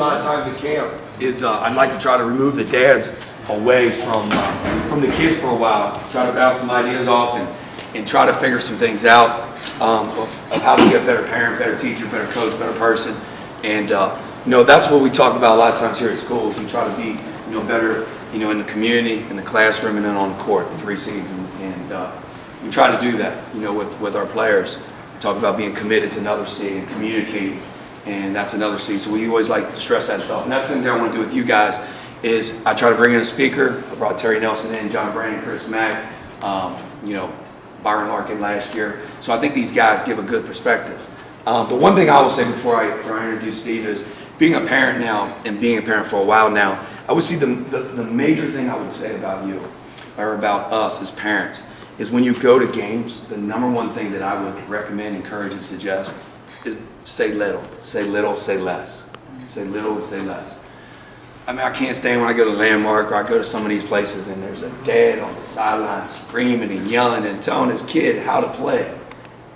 a lot of times at camp is I'd like to try to remove the dads away from the kids for a while, try to bounce some ideas off and try to figure some things out of how to be a better parent, better teacher, better coach, better person. And that's what we talk about a lot of times here at school. We try to be better in the community, in the classroom, and then on the court, the 3 C's. And we try to do that with our players. We talk about being committed to another C and communicating, and that's another C. So we always like to stress that stuff. And that's the thing that I want to do with you guys is I try to bring in a speaker. I brought Terry Nelson in, John Brandon, Chris Mack, Byron Larkin last year. So I think these guys give a good perspective. But one thing I will say before I introduce Steve is being a parent now and being a parent for a while now, I would see the major thing I would say about you or about us as parents is when you go to games, the number one thing that I would recommend, encourage, and suggest is say little, say less. Say little and say less. I mean, I can't stand when I go to Landmark or I go to some of these places and there's a dad on the sideline screaming and yelling and telling his kid how to play. It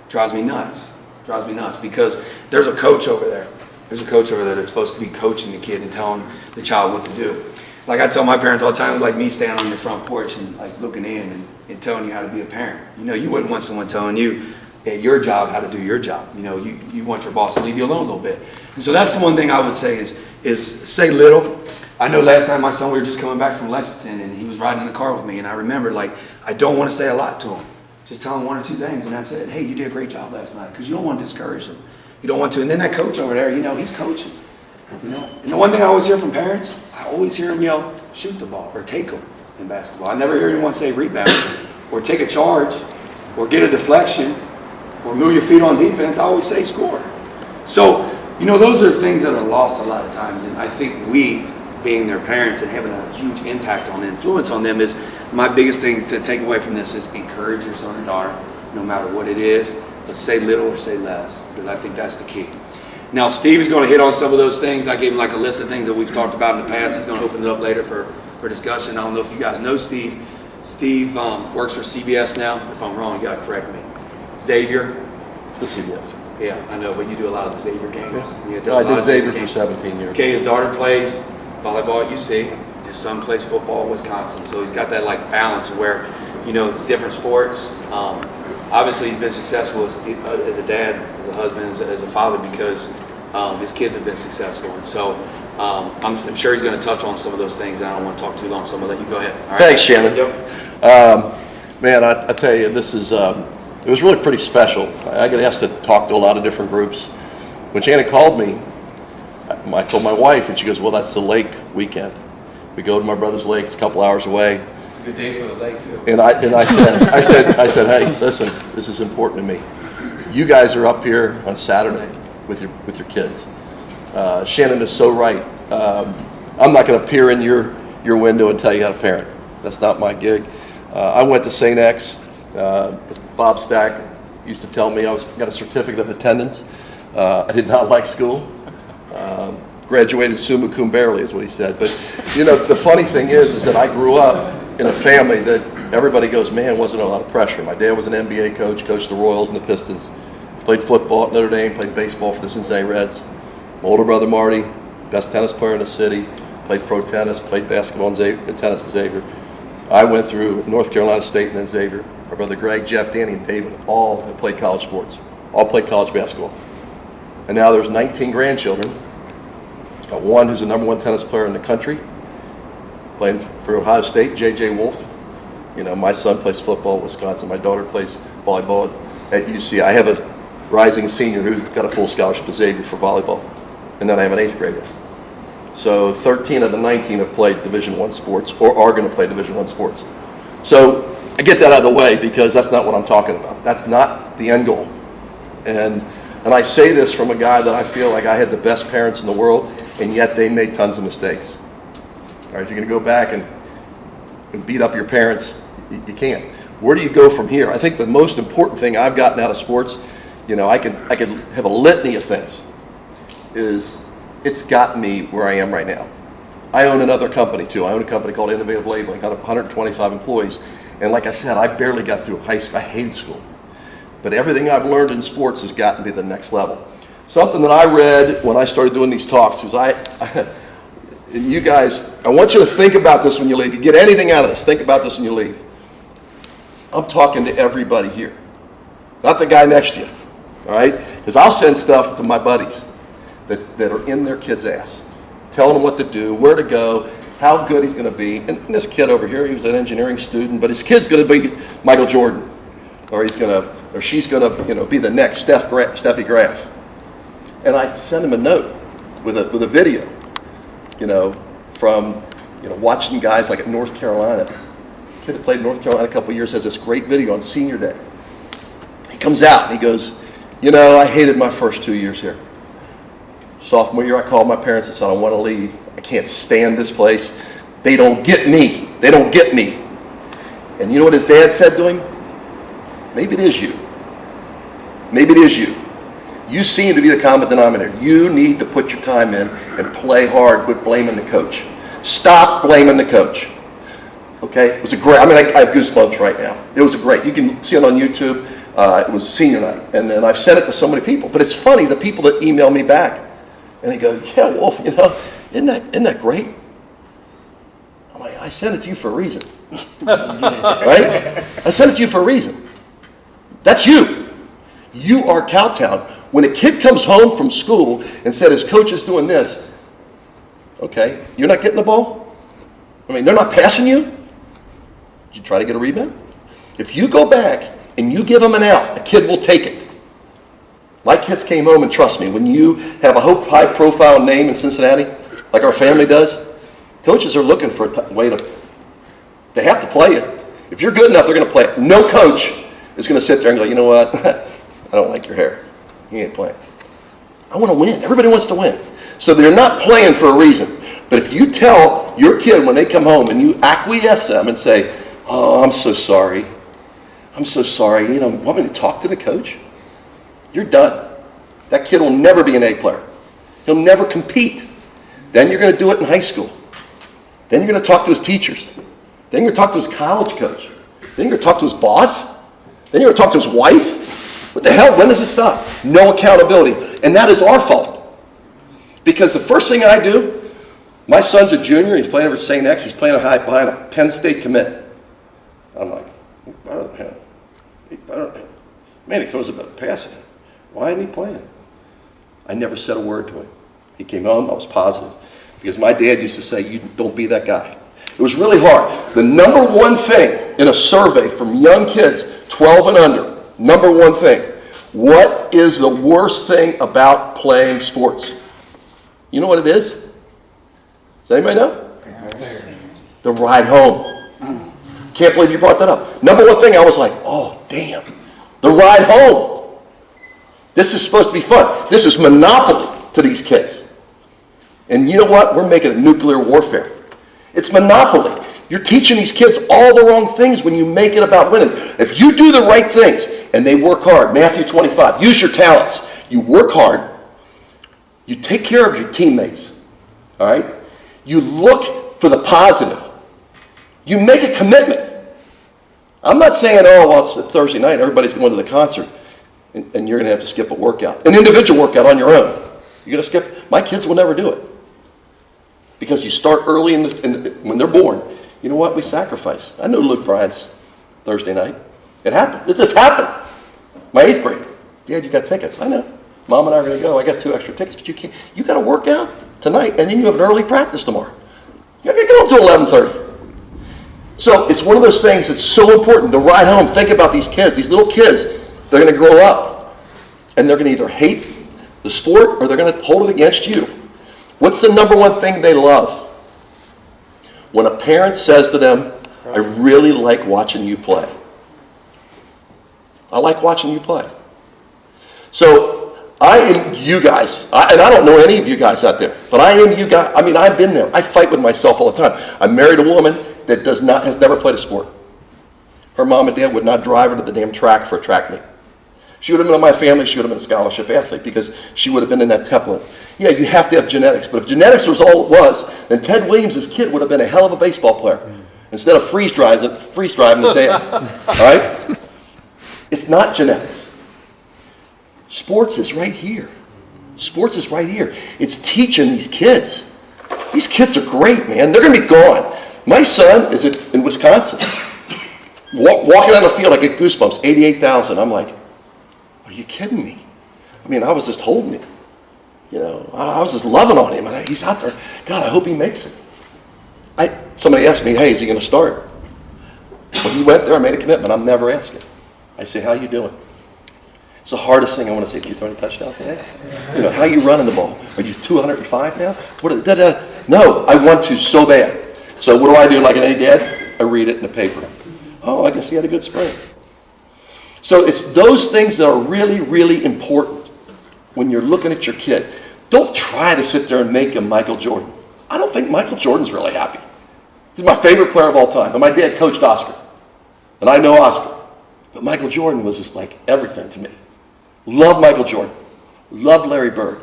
drives me nuts. It drives me nuts because there's a coach over there. There's a coach over there that's supposed to be coaching the kid and telling the child what to do. Like I tell my parents all the time, like me standing on your front porch and like looking in and telling you how to be a parent. You wouldn't want someone telling you at your job how to do your job. You want your boss to leave you alone a little bit. And so that's the one thing I would say is say little. I know last night my son, we were just coming back from Lexington and he was riding in the car with me and I remembered I don't want to say a lot to him. Just tell him 1 or 2 things and I said, hey, you did a great job last night because you don't want to discourage him. You don't want to. And then that coach over there, he's coaching. And the one thing I always hear from parents, I always hear them yell, shoot the ball or take them in basketball. I never hear anyone say rebound or take a charge or get a deflection or move your feet on defense. I always say score. So, those are things that are lost a lot of times. And I think we, being their parents and having a huge impact on influence on them is my biggest thing to take away from this is encourage your son or daughter, no matter what it is, but say little or say less, because I think that's the key. Now, Steve is going to hit on some of those things. I gave him a list of things that we've talked about in the past. He's going to open it up later for discussion. I don't know if you guys know Steve. Steve works for CBS now. If I'm wrong, you got to correct me. Xavier. The CBS. Yeah, I know, but you do a lot of the Xavier games. Yeah, I did Xavier for 17 years. Okay, his daughter plays volleyball at UC. His son plays football at Wisconsin. So he's got that balance where, different sports. Obviously, he's been successful as a dad, as a husband, as a father because his kids have been successful. And so I'm sure he's going to touch on some of those things. And I don't want to talk too long, so I'm going to let you go ahead. All right? Thanks, Shannon. Yep. Man, I tell you, this is it was really pretty special. I got asked to talk to a lot of different groups. When Shannon called me, I told my wife, and she goes, well, that's the lake weekend. We go to my brother's lake. It's a couple hours away. It's a good day for the lake, too. And I said, hey, listen, this is important to me. You guys are up here on Saturday with your kids. Shannon is so right. I'm not going to peer in your window and tell you how to parent. That's not my gig. I went to St. X. As Bob Stack used to tell me, I got a certificate of attendance. I did not like school. Graduated summa cum barely is what he said. But the funny thing is that I grew up in a family that everybody goes, man, wasn't a lot of pressure. My dad was an NBA coach, coached the Royals and the Pistons. Played football at Notre Dame, played baseball for the Cincinnati Reds. My older brother Marty, best tennis player in the city, played pro tennis, played basketball and tennis at Xavier. I went through North Carolina State and then Xavier. My brother Greg, Jeff, Danny, and David all have played college sports, all played college basketball. And now there's 19 grandchildren. Got one who's the #1 tennis player in the country, playing for Ohio State, J.J. Wolf. My son plays football at Wisconsin. My daughter plays volleyball at UC. I have a rising senior who's got a full scholarship to Xavier for volleyball. And then I have an 8th grader. So 13 of the 19 have played Division I sports or are going to play Division I sports. So I get that out of the way because that's not what I'm talking about. That's not the end goal. And I say this from a guy that I feel like I had the best parents in the world, and yet they made tons of mistakes. All right, if you're going to go back and beat up your parents, you can't. Where do you go from here? I think the most important thing I've gotten out of sports, I could have a litany of things, is it's gotten me where I am right now. I own another company too. I own a company called Innovative Labeling, got 125 employees. And like I said, I barely got through high school. I hated school. But everything I've learned in sports has gotten me to the next level. Something that I read when I started doing these talks is and you guys, I want you to think about this when you leave. You get anything out of this, think about this when you leave. I'm talking to everybody here, not the guy next to you, all right? Because I'll send stuff to my buddies that are in their kid's ass, telling them what to do, where to go, how good he's going to be. And this kid over here, he was an engineering student, but his kid's going to be Michael Jordan, or she's going to, be the next Steffi Graf. And I sent him a note with a video, from, watching guys like at North Carolina. A kid that played in North Carolina a couple of years has this great video on senior day. He comes out and he goes, I hated my first 2 years here. Sophomore year, I called my parents and said, I want to leave. I can't stand this place. They don't get me. They don't get me. And you know what his dad said to him? Maybe it is you. Maybe it is you. You seem to be the common denominator. You need to put your time in and play hard. Quit blaming the coach. Stop blaming the coach. Okay? It was a great, I have goosebumps right now. It was a great, you can see it on YouTube. It was senior night. And I've sent it to so many people. But it's funny, the people that email me back, and they go, yeah, Wolf, isn't that great? I'm like, I sent it to you for a reason. Right? I sent it to you for a reason. That's you. You are Cowtown. When a kid comes home from school and said his coach is doing this, okay, you're not getting the ball? They're not passing you? Did you try to get a rebound? If you go back and you give them an out, a kid will take it. My kids came home, and trust me, when you have a high-profile name in Cincinnati, like our family does, coaches are looking for a way to, they have to play it. If you're good enough, they're going to play it. No coach is going to sit there and go, you know what, I don't like your hair. You ain't playing. I want to win. Everybody wants to win. So they're not playing for a reason. But if you tell your kid when they come home and you acquiesce them and say, oh, I'm so sorry. I'm so sorry. Want me to talk to the coach? You're done. That kid will never be an A player. He'll never compete. Then you're going to do it in high school. Then you're going to talk to his teachers. Then you're going to talk to his college coach. Then you're going to talk to his boss. Then you're going to talk to his wife. What the hell? When does it stop? No accountability. And that is our fault. Because the first thing I do, my son's a junior. He's playing over St. X. He's playing behind a Penn State commit. I'm like, he's better than him. He's better than him. Man, he throws a better pass. Why isn't he playing? I never said a word to him. He came home. I was positive. Because my dad used to say, you don't be that guy. It was really hard. The number one thing in a survey from young kids, 12 and under, number one thing, what is the worst thing about playing sports? You know what it is? Does anybody know? The ride home. Can't believe you brought that up. Number one thing, I was like, oh, damn. The ride home. This is supposed to be fun. This is monopoly to these kids. And you know what? We're making it nuclear warfare. It's monopoly. You're teaching these kids all the wrong things when you make it about winning. If you do the right things and they work hard, Matthew 25, use your talents. You work hard. You take care of your teammates. All right? You look for the positive. You make a commitment. I'm not saying, oh, well, it's a Thursday night, everybody's going to the concert, and you're going to have to skip a workout, an individual workout on your own. You're going to skip. My kids will never do it. Because you start early when they're born. You know what? We sacrifice. I know Luke Bryant's Thursday night. It happened. It just happened. My 8th grade. Dad, you got tickets. I know. Mom and I are going to go. I got 2 extra tickets, but you can't. You got to work out tonight, and then you have an early practice tomorrow. You're not going to get home until 11:30. So it's one of those things that's so important. The ride home, think about these kids, these little kids. They're going to grow up, and they're going to either hate the sport or they're going to hold it against you. What's the number one thing they love? When a parent says to them, I really like watching you play. I like watching you play. So I am you guys, and I don't know any of you guys out there, but I am you guys. I mean, I've been there. I fight with myself all the time. I married a woman that has never played a sport. Her mom and dad would not drive her to the damn track for a track meet. She would have been in my family, she would have been a scholarship athlete because she would have been in that template. Yeah, you have to have genetics, but if genetics was all it was, then Ted Williams' kid would have been a hell of a baseball player instead of freeze driving his dad. All right? It's not genetics. Sports is right here. Sports is right here. It's teaching these kids. These kids are great, man. They're going to be gone. My son is in Wisconsin. Walking on the field, I get goosebumps, 88,000. I'm like, are you kidding me? I mean, I was just holding him. You know, I was just loving on him. And he's out there. God, I hope he makes it. Somebody asked me, hey, is he going to start? When he went there, I made a commitment. I'm never asking. I say, how you doing? It's the hardest thing I want to say. Do you throw any touchdowns today? You know, how you running the ball? Are you 205 now? No, I want to so bad. So what do? Like any dad? I read it in the paper. Oh, I guess he had a good spring. So it's those things that are really, really important when you're looking at your kid. Don't try to sit there and make him Michael Jordan. I don't think Michael Jordan's really happy. He's my favorite player of all time. And my dad coached Oscar. And I know Oscar. But Michael Jordan was just like everything to me. Love Michael Jordan. Love Larry Bird.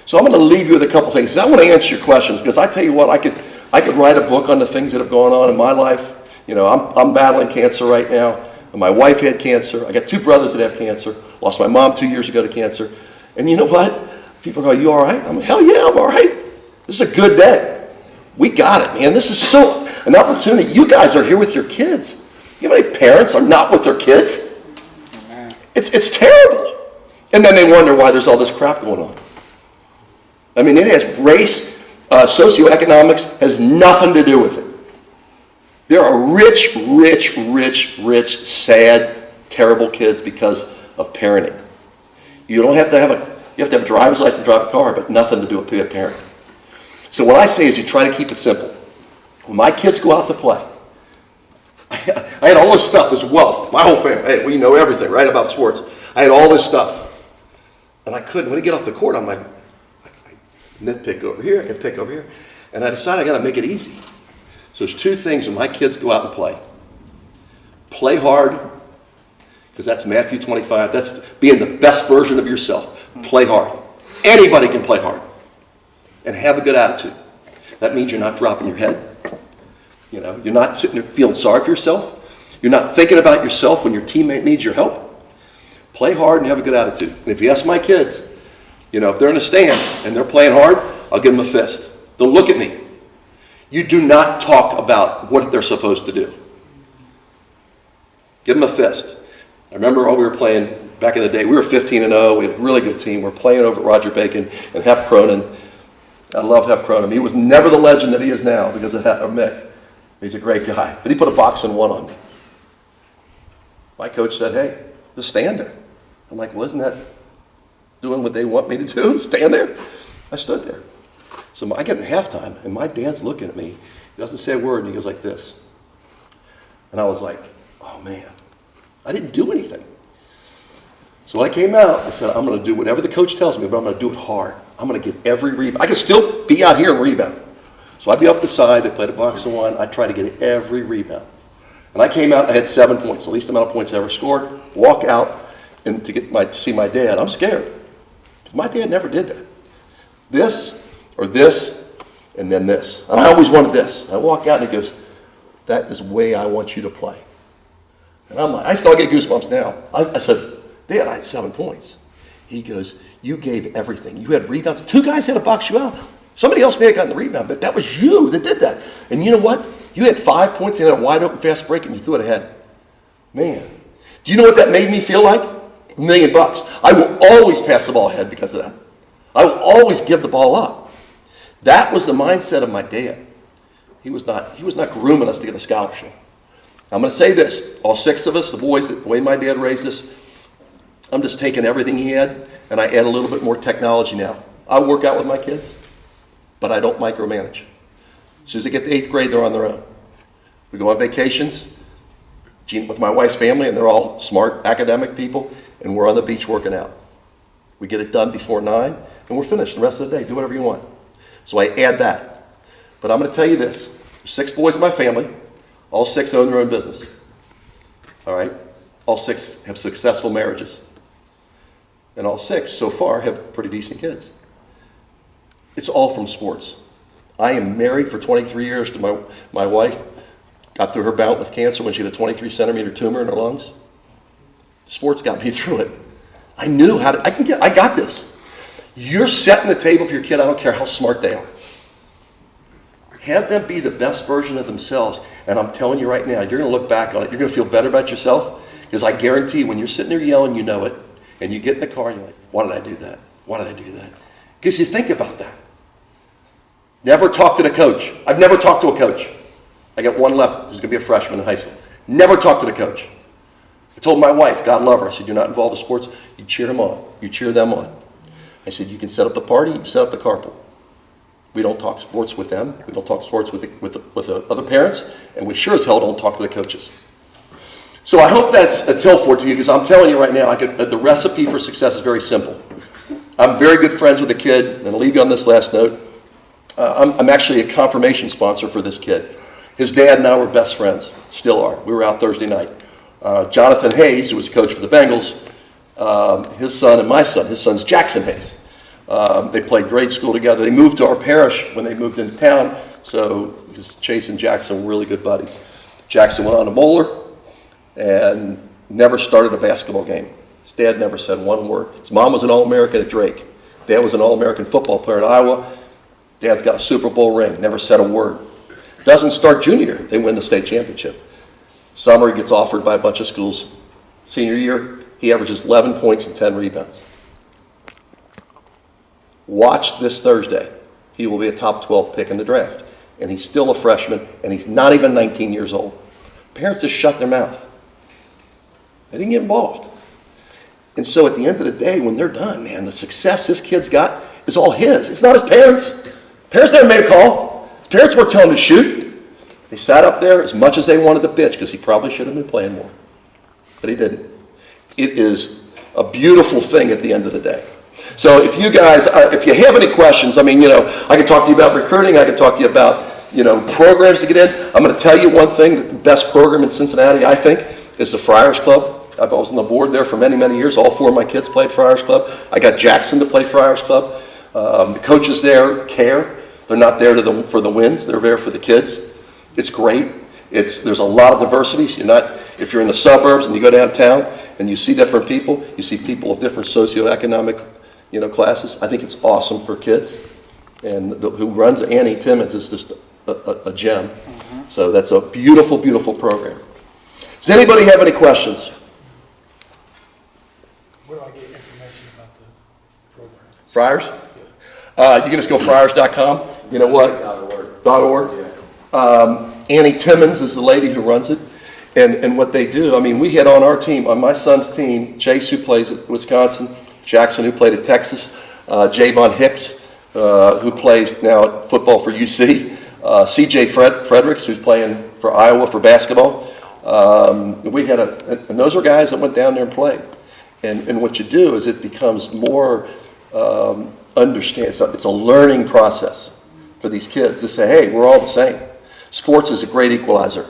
So I'm going to leave you with a couple things. I want to answer your questions because I tell you what, I could write a book on the things that have gone on in my life. You know, I'm battling cancer right now. My wife had cancer. I got 2 brothers that have cancer. Lost my mom 2 years ago to cancer. And you know what? People go, you all right? I'm like, hell yeah, I'm all right. This is a good day. We got it, man. This is so an opportunity. You guys are here with your kids. You know how many parents are not with their kids? It's terrible. And then they wonder why there's all this crap going on. I mean, it has race, socioeconomics has nothing to do with it. There are rich, sad, terrible kids because of parenting. You have to have a driver's license to drive a car, but nothing to do with being a parent. So what I say is you try to keep it simple. When my kids go out to play, I had all this stuff, this wealth, my whole family. Hey, we know everything, right, about sports. I had all this stuff. And I couldn't. When I get off the court, I'm like, I nitpick over here, I can pick over here. And I decided I got to make it easy. So there's 2 things when my kids go out and play. Play hard, because that's Matthew 25. That's being the best version of yourself. Play hard. Anybody can play hard. And have a good attitude. That means you're not dropping your head. You know, you're not sitting there feeling sorry for yourself. You're not thinking about yourself when your teammate needs your help. Play hard and have a good attitude. And if you ask my kids, you know, if they're in the stands and they're playing hard, I'll give them a fist. They'll look at me. You do not talk about what they're supposed to do. Give them a fist. I remember when we were playing back in the day, we were 15-0. We had a really good team. We were playing over at Roger Bacon and Hep Cronin. I love Hep Cronin. He was never the legend that he is now because of Mick. He's a great guy. But he put a boxing 1 on me. My coach said, hey, just stand there. I'm like, well, isn't that doing what they want me to do? Stand there? I stood there. So I get in halftime, and my dad's looking at me. He doesn't say a word, and he goes like this. And I was like, oh, man, I didn't do anything. So when I came out, I said, I'm going to do whatever the coach tells me, but I'm going to do it hard. I'm going to get every rebound. I can still be out here and rebound. So I'd be off the side. I played a box of 1. I'd try to get every rebound. And I came out, and I had 7 points, the least amount of points I ever scored. Walk out and to see my dad. I'm scared. Because my dad never did that. This or this, and then this. And I always wanted this. I walk out and he goes, that is the way I want you to play. And I'm like, I still get goosebumps now. I said, Dad, I had 7 points. He goes, you gave everything. You had rebounds. 2 guys had to box you out. Somebody else may have gotten the rebound, but that was you that did that. And you know what? You had 5 points and had a wide open fast break and you threw it ahead. Man, do you know what that made me feel like? $1 million. I will always pass the ball ahead because of that. I will always give the ball up. That was the mindset of my dad. He was not grooming us to get a scholarship. I'm going to say this. All 6 of us, the boys, the way my dad raised us, I'm just taking everything he had and I add a little bit more technology now. I work out with my kids, but I don't micromanage. As soon as they get to 8th grade, they're on their own. We go on vacations with my wife's family, and they're all smart academic people, and we're on the beach working out. We get it done before 9, and we're finished the rest of the day. Do whatever you want. So I add that. But I'm going to tell you this. There's 6 boys in my family. All 6 own their own business. All right? All 6 have successful marriages. And all 6, so far, have pretty decent kids. It's all from sports. I am married for 23 years to my wife. Got through her bout with cancer when she had a 23-centimeter tumor in her lungs. Sports got me through it. I knew how to, I got this. You're setting the table for your kid. I don't care how smart they are. Have them be the best version of themselves. And I'm telling you right now, you're going to look back on it. You're going to feel better about yourself. Because I guarantee when you're sitting there yelling, you know it. And you get in the car and you're like, why did I do that? Why did I do that? Because you think about that. Never talk to the coach. I've never talked to a coach. I got one left who's going to be a freshman in high school. Never talk to the coach. I told my wife, God love her, I said, you're not involved in sports. You cheer him on. You cheer them on. I said, you can set up the party, you can set up the carpool. We don't talk sports with them. We don't talk sports with the other parents. And we sure as hell don't talk to the coaches. So I hope that's helpful to you, because I'm telling you right now, the recipe for success is very simple. I'm very good friends with a kid, and I'll leave you on this last note. I'm actually a confirmation sponsor for this kid. His dad and I were best friends, still are. We were out Thursday night. Jonathan Hayes, who was coach for the Bengals, his son and my son, his son's Jackson Hayes. They played grade school together. They moved to our parish when they moved into town, so because Chase and Jackson were really good buddies. Jackson went on to Moeller and never started a basketball game. His dad never said one word. His mom was an All-American at Drake. Dad was an All-American football player at Iowa. Dad's got a Super Bowl ring, never said a word. Doesn't start junior year, they win the state championship. Summer, he gets offered by a bunch of schools. Senior year, he averages 11 points and 10 rebounds. Watch this Thursday. He will be a top 12 pick in the draft. And he's still a freshman, and he's not even 19 years old. Parents just shut their mouth. They didn't get involved. And so at the end of the day, when they're done, man, the success this kid's got is all his. It's not his parents. Parents never made a call. His parents weren't telling him to shoot. They sat up there as much as they wanted to bitch, because he probably should have been playing more. But he didn't. It is a beautiful thing at the end of the day. So if you guys, if you have any questions, I mean, I can talk to you about recruiting. I can talk to you about, programs to get in. I'm going to tell you one thing, that the best program in Cincinnati, I think, is the Friars Club. I was on the board there for many, many years. All 4 of my kids played Friars Club. I got Jackson to play Friars Club. The coaches there care. They're not there for the wins. They're there for the kids. It's great. There's a lot of diversity. So if you're in the suburbs and you go downtown and you see different people, you see people of different socioeconomic classes. I think it's awesome for kids. And who runs Annie Timmons is just a gem. Mm-hmm. So that's a beautiful, beautiful program. Does anybody have any questions? Where do I get information about the program? Friars? You can just go friars.com. You know what? .org. Yeah. Annie Timmons is the lady who runs it. And what they do, I mean, we had on our team, on my son's team, Chase, who plays at Wisconsin, Jackson, who played at Texas, Javon Hicks, who plays now football for UC, CJ Fredericks, who's playing for Iowa for basketball. We had and those were guys that went down there and played. And what you do is it becomes more understand. It's a learning process for these kids to say, hey, we're all the same. Sports is a great equalizer.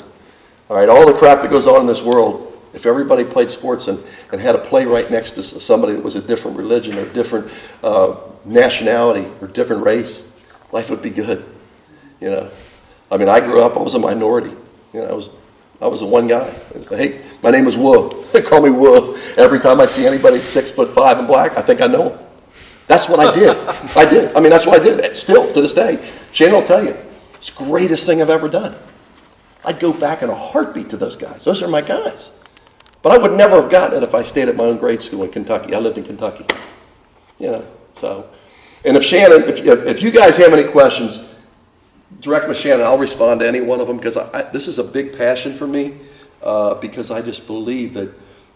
All right, all the crap that goes on in this world, if everybody played sports and had a play right next to somebody that was a different religion or different nationality or different race, life would be good. I mean, I grew up, I was a minority. I was the one guy. I was like, hey, my name is Woo. They call me Woo. Every time I see anybody 6'5" and black, I think I know him. That's what I did. I mean, that's what I did. Still, to this day. Shannon will tell you, it's the greatest thing I've ever done. I'd go back in a heartbeat to those guys. Those are my guys. But I would never have gotten it if I stayed at my own grade school in Kentucky. I lived in Kentucky. So. And if you guys have any questions, direct them to Shannon. I'll respond to any one of them, because this is a big passion for me, because I just believe that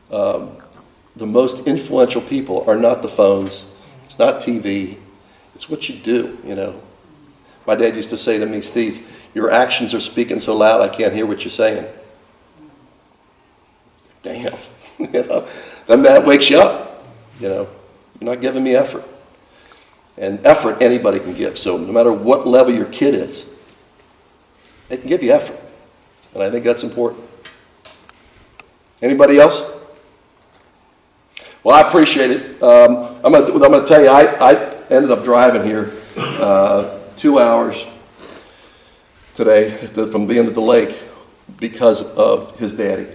the most influential people are not the phones. It's not TV. It's what you do, My dad used to say to me, Steve, your actions are speaking so loud I can't hear what you're saying. Damn. Then that wakes you up. You're not giving me effort. And effort anybody can give. So no matter what level your kid is, they can give you effort. And I think that's important. Anybody else? Well, I appreciate it. I'm going to tell you, I ended up driving here 2 hours today from being at the lake because of his daddy.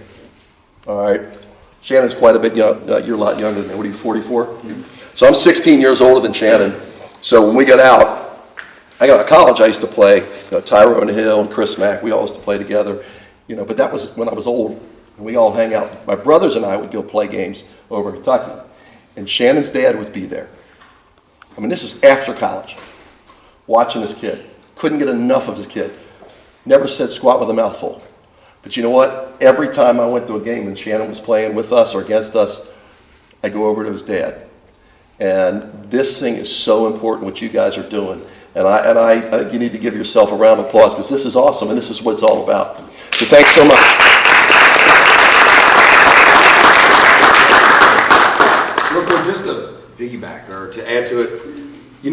All right. Shannon's quite a bit young. You're a lot younger than me. What are you, 44? So I'm 16 years older than Shannon. So when we got out, I got out of college, I used to play, Tyrone Hill and Chris Mack. We all used to play together, but that was when I was old. And we all hang out. My brothers and I would go play games over in Kentucky. And Shannon's dad would be there. I mean, this is after college. Watching this kid. Couldn't get enough of his kid. Never said squat with a mouthful. But you know what? Every time I went to a game and Shannon was playing with us or against us, I'd go over to his dad. And this thing is so important, what you guys are doing. And I think you need to give yourself a round of applause because this is awesome and this is what it's all about. So thanks so much. Real quick, just to piggyback or to add to it,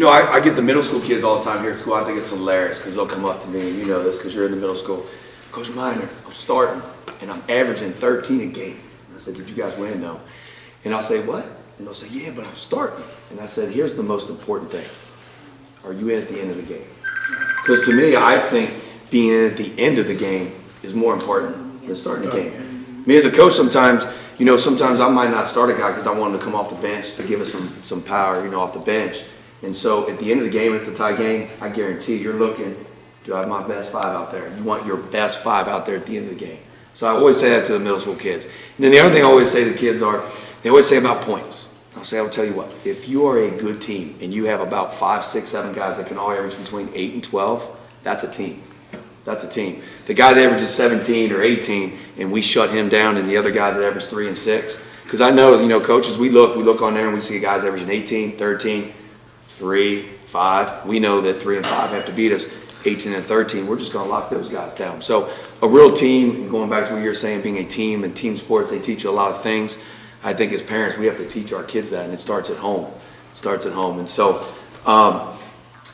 I get the middle school kids all the time here at school. I think it's hilarious because they'll come up to me, and you know this because you're in the middle school. Coach Miner, I'm starting, and I'm averaging 13 a game. And I said, did you guys win? No. And I'll say, what? And they'll say, yeah, but I'm starting. And I said, here's the most important thing. Are you in at the end of the game? Because to me, I think being in at the end of the game is more important than starting the game. Me as a coach sometimes, sometimes I might not start a guy because I want him to come off the bench to give us some power, off the bench. And so at the end of the game, it's a tie game, I guarantee you're looking, do I have my best 5 out there? You want your best 5 out there at the end of the game. So I always say that to the middle school kids. And then the other thing I always say to the kids they always say about points. I'll tell you what, if you are a good team and you have about 5, 6, 7 guys that can all average between 8 and 12, that's a team. That's a team. The guy that averages 17 or 18 and we shut him down and the other guys that average 3 and 6, because I know, coaches, we look on there and we see guys averaging 18, 13, 3, 5. We know that 3 and 5 have to beat us. 18 and 13, we're just going to lock those guys down. So a real team, and going back to what you're saying, being a team and team sports, they teach you a lot of things. I think as parents, we have to teach our kids that, and it starts at home. It starts at home. And so I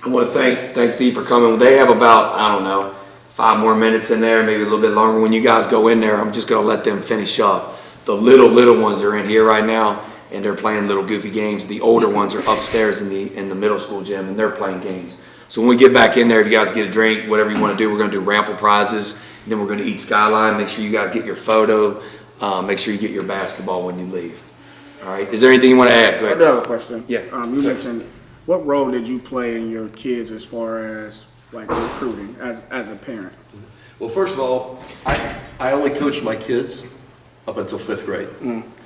want to thank Steve for coming. They have about, 5 more minutes in there, maybe a little bit longer. When you guys go in there, I'm just going to let them finish up. The little ones are in here right now, and they're playing little goofy games. The older ones are upstairs in the middle school gym, and they're playing games. So when we get back in there, you guys get a drink, whatever you want to do. We're going to do raffle prizes, and then we're going to eat Skyline. Make sure you guys get your photo. Make sure you get your basketball when you leave. All right. Is there anything you want to add? Go ahead. I do have a question. Yeah. You mentioned, what role did you play in your kids as far as like recruiting as a parent? Well, first of all, I only coached my kids up until 5th grade.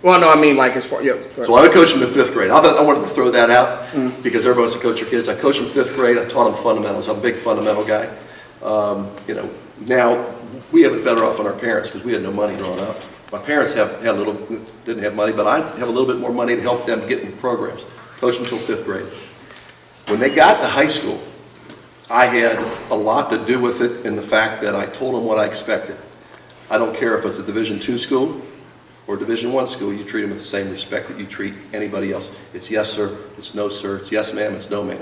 Well, no, I mean like as far, yeah. So I would coach them to 5th grade. I wanted to throw that out because everybody wants to coach your kids. I coached them 5th grade. I taught them fundamentals. I'm a big fundamental guy. Now we have it better off on our parents because we had no money growing up. My parents didn't have money, but I have a little bit more money to help them get in programs. Coached them until 5th grade. When they got to high school, I had a lot to do with it in the fact that I told them what I expected. I don't care if it's a Division II school or Division I school, you treat them with the same respect that you treat anybody else. It's yes, sir, it's no, sir, it's yes, ma'am, it's no, ma'am.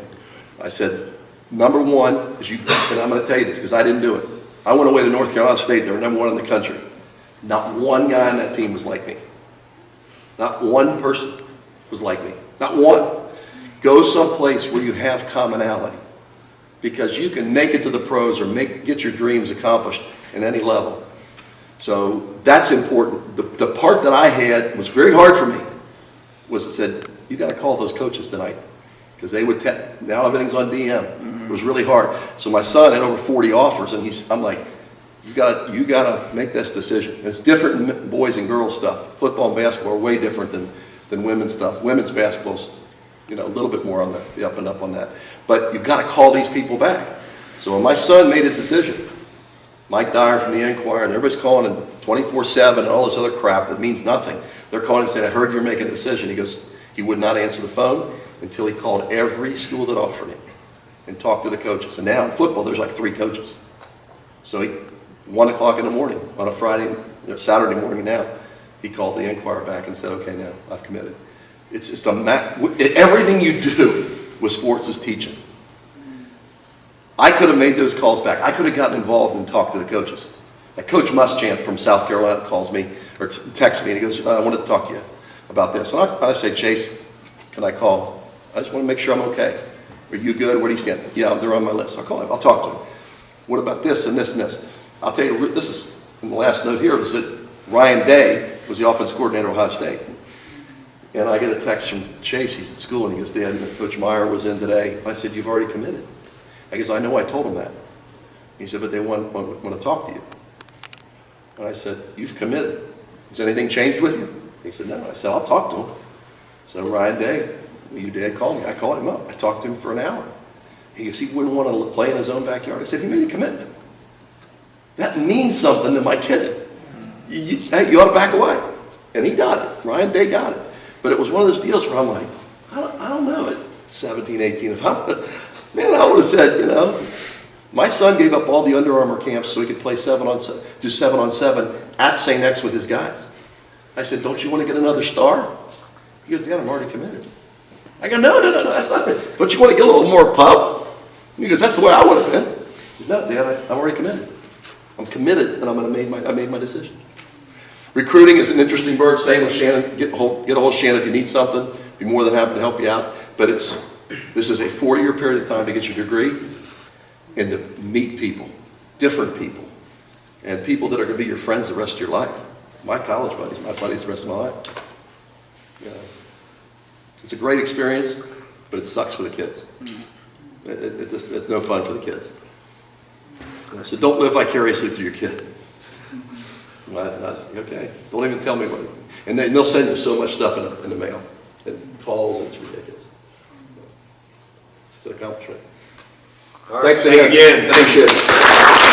I said, number one is and I'm going to tell you this because I didn't do it. I went away to North Carolina State, they were number 1 in the country. Not one guy on that team was like me. Not one person was like me. Not one. Go someplace where you have commonality because you can make it to the pros or get your dreams accomplished at any level. So that's important. The part that I had was very hard for me was it said, you got to call those coaches tonight because they would now everything's on DM. It was really hard. So my son had over 40 offers and I'm like, you got to make this decision. It's different than boys and girls stuff. Football and basketball are way different than women's stuff. Women's basketball's a little bit more on the up and up on that. But you've got to call these people back. So when my son made his decision, Mike Dyer from the Enquirer, and everybody's calling him 24/7 and all this other crap that means nothing. They're calling him saying, I heard you're making a decision. He goes, he would not answer the phone until he called every school that offered him and talked to the coaches. And now in football, there's like 3 coaches. So 1 o'clock in the morning on a Saturday morning now, he called the Enquirer back and said, okay, now I've committed. It's just everything you do with sports is teaching. I could have made those calls back. I could have gotten involved and talked to the coaches. Like Coach Muschamp from South Carolina calls me or texts me and he goes, I wanted to talk to you about this. And I say, Chase, can I call? I just want to make sure I'm okay. Are you good? Where do you stand? Yeah, they're on my list. I'll call him. I'll talk to him. What about this and this and this? I'll tell you, this is in the last note here, is that Ryan Day was the offense coordinator at Ohio State. And I get a text from Chase, he's at school, and he goes, Dad, Coach Meyer was in today. I said, you've already committed. I guess I know I told him that. He said, but they want to talk to you. And I said, you've committed. Has anything changed with you? He said, no. I said, I'll talk to him. So Ryan Day, your dad called me. I called him up. I talked to him for an hour. He goes, he wouldn't want to play in his own backyard. I said, he made a commitment. That means something to my kid. You ought to back away. And he got it. Ryan Day got it. But it was one of those deals where I'm like, I don't know, at 17, 18, if man, I would have said, my son gave up all the Under Armour camps so he could play 7-on-7 at St. X with his guys. I said, don't you want to get another star? He goes, Dad, I'm already committed. I go, no, that's not it. Don't you want to get a little more pub? He goes, that's the way I would have been. He goes, no, Dad, I'm already committed. I'm committed, and I made my decision. Recruiting is an interesting bird. Same with Shannon. Get a hold of Shannon if you need something. Be more than happy to help you out. But this is a 4-year period of time to get your degree and to meet people, different people, and people that are going to be your friends the rest of your life. My college buddies, my buddies the rest of my life. It's a great experience, but it sucks for the kids. It's no fun for the kids. So don't live vicariously through your kid. And I was like, okay, don't even tell me what. And they'll send you so much stuff in the mail, and calls, and it's ridiculous. It's an accomplishment. All right. Thanks again. Thank you. Appreciate it.